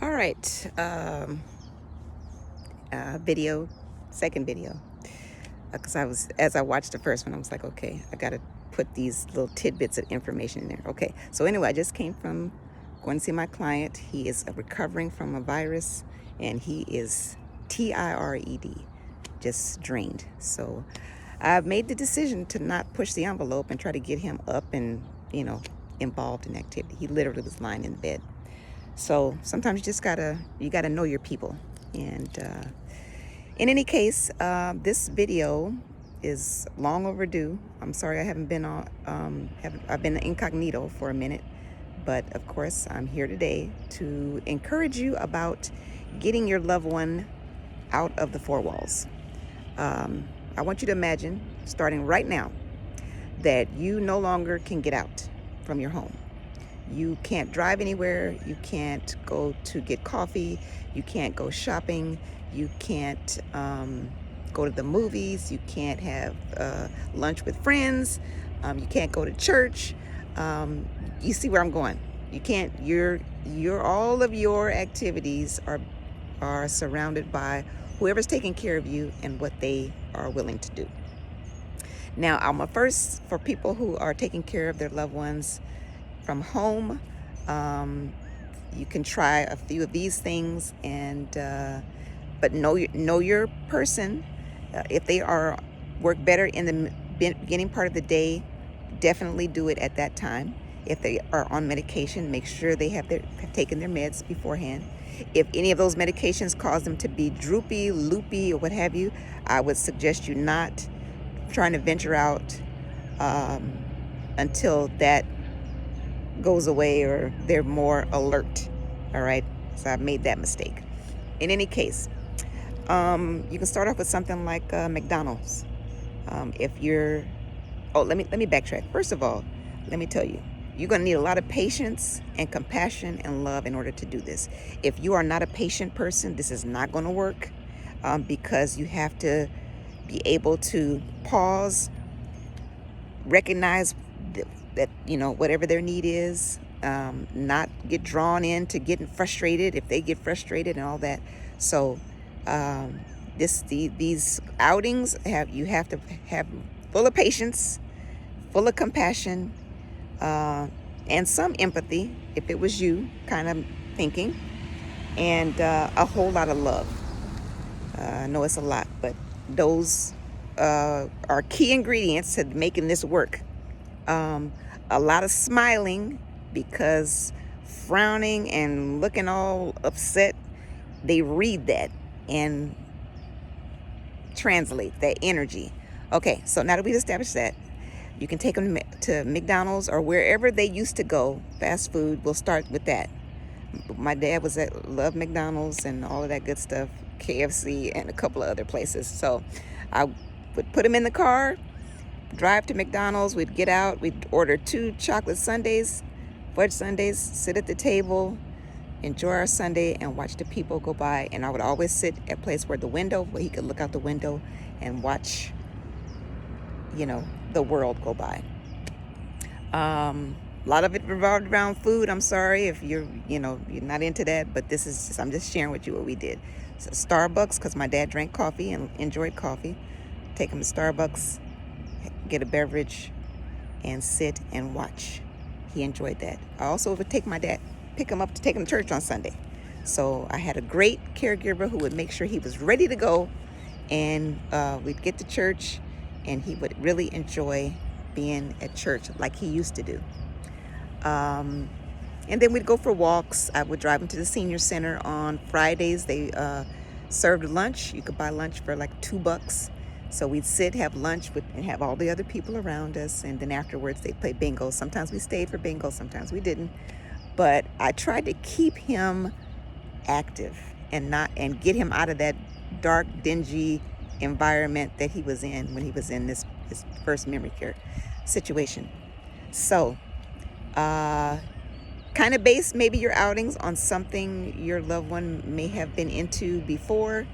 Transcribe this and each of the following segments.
All right, video, second video, because as I watched the first one, I was like, okay, I got to put these little tidbits of information in there. Okay, so anyway, I just came from going to see my client. He is recovering from a virus, and he is TIRED, just drained. So I've made the decision to not push the envelope and try to get him up and, involved in activity. He literally was lying in bed. So sometimes you gotta know your people. And in any case, this video is long overdue. I'm sorry I haven't been on. I've been incognito for a minute, but of course I'm here today to encourage you about getting your loved one out of the four walls. I want you to imagine, starting right now, that you no longer can get out from your home. You can't drive anywhere. You can't go to get coffee. You can't go shopping. You can't go to the movies. You can't have lunch with friends. You can't go to church. You see where I'm going. You can't. All of your activities are surrounded by whoever's taking care of you and what they are willing to do. Now, I'm a first for people who are taking care of their loved ones from home. You can try a few of these things, but know your person. If they work better in the beginning part of the day, definitely do it at that time. If they are on medication, make sure they have taken their meds beforehand. If any of those medications cause them to be droopy, loopy, or what have you, I would suggest you not trying to venture out until that goes away or they're more alert. All right, so I've made that mistake. In any case, you can start off with something like McDonald's. Let me backtrack. First of all, let me tell you, you're going to need a lot of patience and compassion and love in order to do this. If you are not a patient person, this is not going to work, because you have to be able to pause, recognize that whatever their need is, not get drawn into getting frustrated if they get frustrated and all that. So these outings you have to have full of patience, full of compassion, and some empathy if it was you kind of thinking, and a whole lot of love. I know it's a lot, but those are key ingredients to making this work. A lot of smiling, because frowning and looking all upset, they read that and translate that energy. Okay, so now that we've established that, you can take them to McDonald's or wherever they used to go, fast food. We'll start with that. My dad loved McDonald's and all of that good stuff, KFC and a couple of other places. So I would put him in the car, drive to McDonald's. We'd get out, we'd order 2 chocolate sundaes, fudge sundaes, sit at the table, enjoy our sundae, and watch the people go by. And I would always sit at a place where he could look out the window and watch, the world go by. A lot of it revolved around food. I'm sorry if you're not into that, but I'm just sharing with you what we did. So Starbucks, because my dad drank coffee and enjoyed coffee. Take him to Starbucks, get a beverage, and sit and watch. He enjoyed that. I also would take my dad, pick him up to take him to church on Sunday. So I had a great caregiver who would make sure he was ready to go, and we'd get to church, and he would really enjoy being at church like he used to do. And then we'd go for walks. I would drive him to the senior center on Fridays. They served lunch. You could buy lunch for like $2. So we'd sit, have lunch and have all the other people around us. And then afterwards they played bingo. Sometimes we stayed for bingo, sometimes we didn't. But I tried to keep him active and get him out of that dark, dingy environment that he was in when he was in his first memory care situation. So kind of base maybe your outings on something your loved one may have been into before,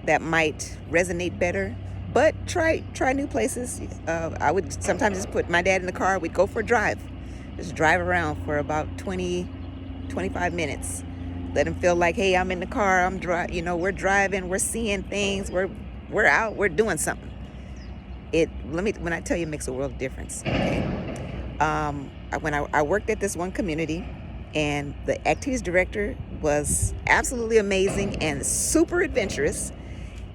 that might resonate better. But try new places. I would sometimes just put my dad in the car. We'd go for a drive, just drive around for about 20 25 minutes. Let them feel like, hey, I'm in the car, we're driving, we're seeing things, we're out, we're doing something. When I tell you, it makes a world of difference. Okay. When I worked at this one community, and the activities director was absolutely amazing and super adventurous,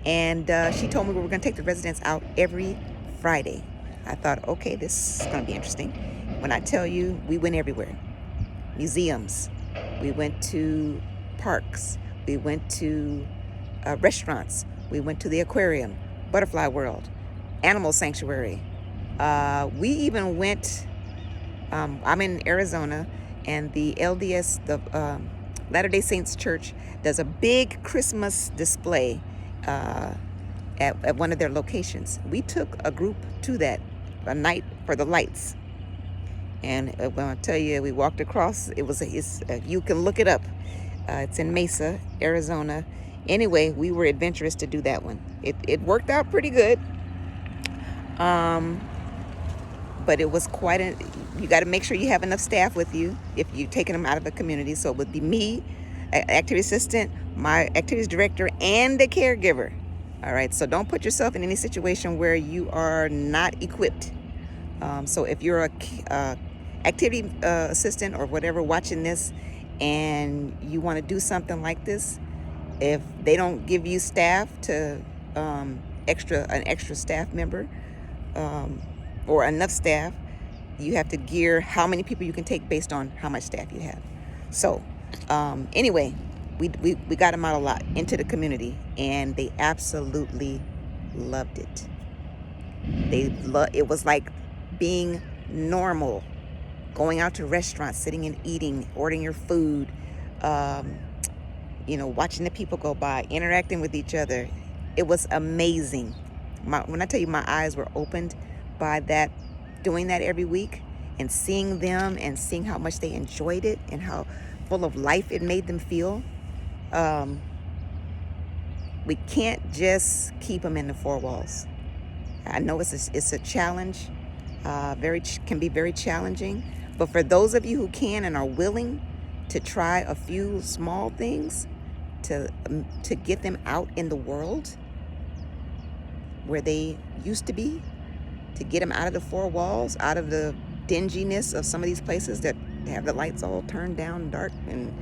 and she told me we were going to take the residents out every Friday. I thought, okay, this is going to be interesting. When I tell you, we went everywhere. Museums, we went to parks, we went to restaurants, we went to the aquarium, Butterfly World, Animal Sanctuary. We even went, I'm in Arizona, and the LDS, the Latter-day Saints Church, does a big Christmas display at one of their locations. We took a group to that, a night for the lights. And when I tell you, we walked across, you can look it up. It's in Mesa, Arizona. Anyway, we were adventurous to do that one. It worked out pretty good. But it was you got to make sure you have enough staff with you if you're taking them out of the community. So it would be me, activity assistant, my activities director, and the caregiver. All right, so don't put yourself in any situation where you are not equipped. So if you're a activity assistant or whatever watching this, and you want to do something like this, if they don't give you staff to an extra staff member or enough staff, you have to gear how many people you can take based on how much staff you have. So anyway, we got them out a lot into the community, and they absolutely loved it. It was like being normal, going out to restaurants, sitting and eating, ordering your food, watching the people go by, interacting with each other. It was amazing. When I tell you, my eyes were opened by that, doing that every week, and seeing them and seeing how much they enjoyed it and how full of life it made them feel. We can't just keep them in the four walls. I know it's a challenge, can be very challenging. But for those of you who can and are willing to try a few small things to get them out in the world where they used to be, to get them out of the four walls, out of the dinginess of some of these places that have the lights all turned down dark. And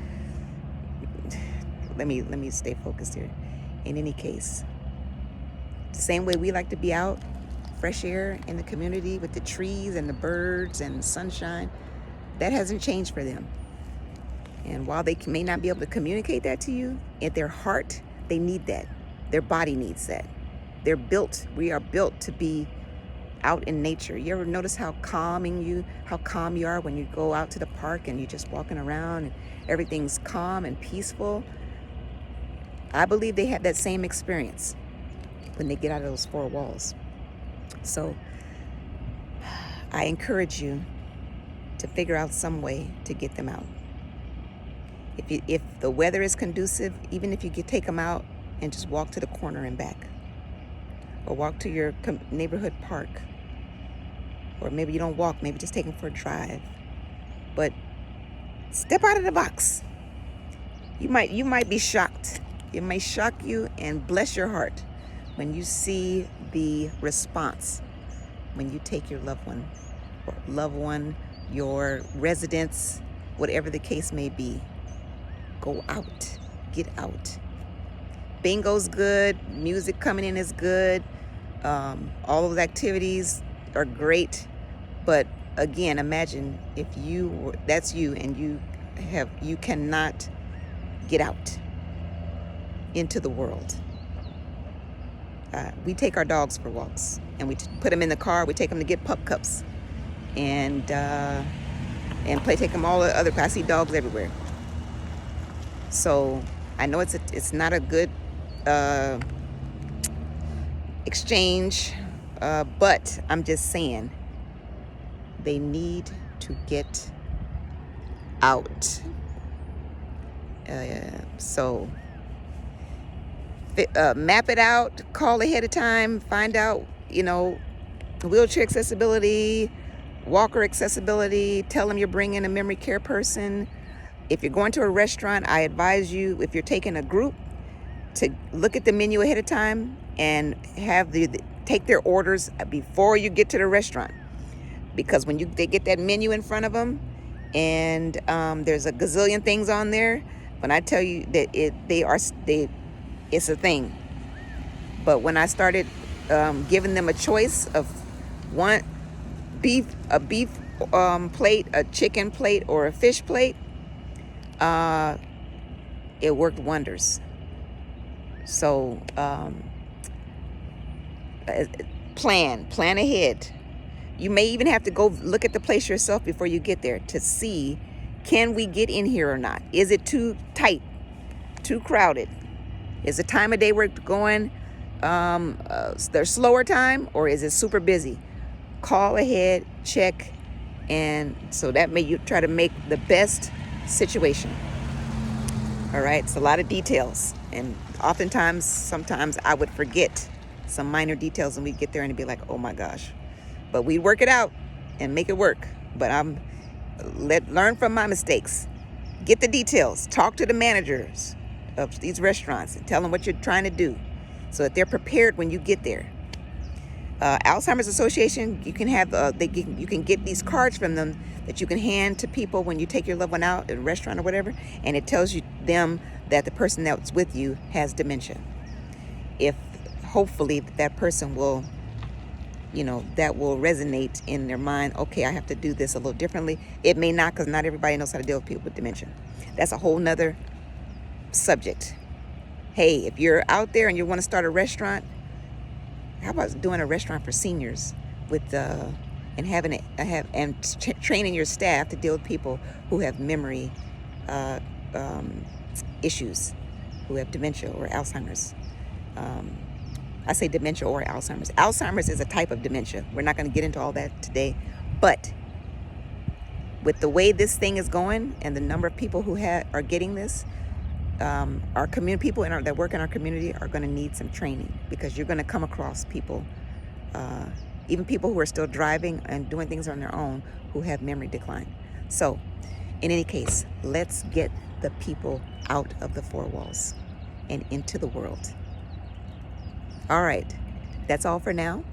let me stay focused here. In any case, the same way we like to be out, fresh air in the community with the trees and the birds and the sunshine, that hasn't changed for them. And while they may not be able to communicate that to you, at their heart, they need that. Their body needs that. We are built to be out in nature. You ever notice how calm you are when you go out to the park and you're just walking around and everything's calm and peaceful? I believe they had that same experience when they get out of those four walls. So I encourage you to figure out some way to get them out. If the weather is conducive, even if you could take them out and just walk to the corner and back, or walk to your neighborhood park, or maybe you don't walk, maybe just take them for a drive. But step out of the box. You might be shocked. It may shock you and bless your heart when you see the response when you take your loved one, your residents, whatever the case may be. Go out, get out. Bingo's good, music coming in is good. All those activities are great, but again, imagine if that's you and you cannot get out into the world. We take our dogs for walks, and we put them in the car. We take them to get pup cups, and take them all the other. I see dogs everywhere. So I know it's not a good exchange, but I'm just saying they need to get out. So map it out, call ahead of time, find out, wheelchair accessibility, walker accessibility, tell them you're bringing a memory care person, If you're going to a restaurant, I advise you, if you're taking a group, to look at the menu ahead of time and have take their orders before you get to the restaurant. Because when they get that menu in front of them, and there's a gazillion things on there, when I tell you that it's a thing. But when I started giving them a choice of a beef plate, a chicken plate, or a fish plate, it worked wonders. So plan ahead. You may even have to go look at the place yourself before you get there to see, can we get in here or not? Is it too tight, too crowded? Is the time of day we're going there's slower time, or is it super busy? Call ahead, check, and so that may you try to make the best situation. All right, it's a lot of details, and sometimes I would forget some minor details, and we'd get there and it'd be like, oh my gosh. But we work it out and make it work. But learn from my mistakes. Get the details. Talk to the managers of these restaurants and tell them what you're trying to do, so that they're prepared when you get there. Alzheimer's Association, you can have you can get these cards from them that you can hand to people when you take your loved one out at a restaurant or whatever, and it tells them that the person that's with you has dementia. If hopefully that person will, that will resonate in their mind. Okay, I have to do this a little differently. It may not, because not everybody knows how to deal with people with dementia. That's a whole nother subject. Hey, if you're out there and you want to start a restaurant, how about doing a restaurant for seniors with training your staff to deal with people who have memory issues, who have dementia or Alzheimer's. I say dementia or Alzheimer's. Alzheimer's is a type of dementia. We're not going to get into all that today, but with the way this thing is going and the number of people who are getting this, our community people that work in our community are going to need some training, because you're going to come across people, even people who are still driving and doing things on their own, who have memory decline. So, in any case, let's get the people out of the four walls and into the world. All right, that's all for now.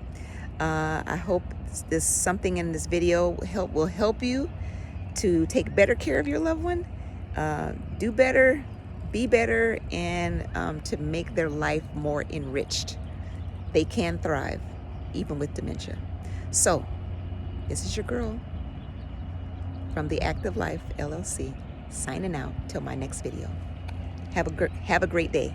I hope something in this video will help you to take better care of your loved one, do better, be better, and to make their life more enriched. They can thrive even with dementia. So, this is your girl from The Active Life LLC, signing out till my next video. Have a great day.